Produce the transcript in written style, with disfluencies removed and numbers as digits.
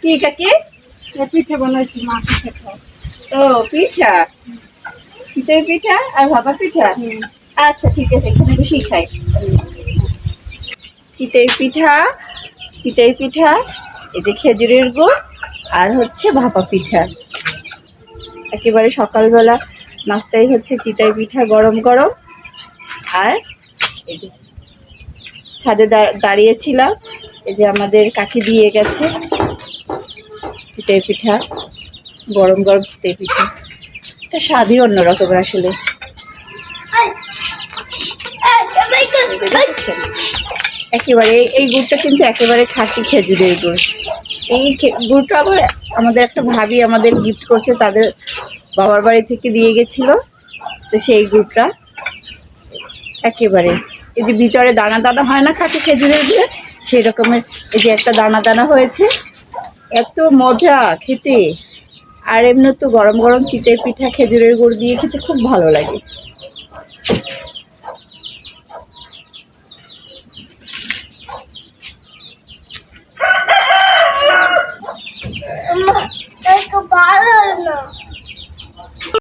কি কাকি? পিঠে বানাইছি, মা পিঠে খাও। ও পিঠা, চিতই পিঠা আর ভাপা পিঠা। আচ্ছা ঠিক আছে, এখানে বেশি খাই। চিতই পিঠা, চিতই পিঠা, এই যে খেজুরের গুড় আর হচ্ছে ভাপা পিঠা। একেবারে সকালবেলা নাস্তাই হচ্ছে চিতই পিঠা গরম গরম। আর এই যে ছাদে দাঁড়িয়েছিলাম, এই যে আমাদের কাকি দিয়ে গেছে চিতই পিঠা, গরম গরম চিতই পিঠা। এটা স্বাদই অন্যরকমের আসলে। একেবারে এই গুড়টা কিন্তু একেবারে খাঁটি খেজুরের গুড়। এই গুড়টা আবার আমাদের একটা ভাবি আমাদের গিফট করছে, তাদের বাবার বাড়ি থেকে দিয়ে গেছিল। তো সেই গুড়টা একেবারে এই যে ভিতরে দানা দানা হয় না খাঁটি খেজুরের গুড়ে, সেই রকমের এই যে একটা দানা দানা হয়েছে। এত মজা খেতে। আর এমনি তো গরম গরম চিতই পিঠা খেজুরের গুড় দিয়ে খেতে খুব ভালো লাগে।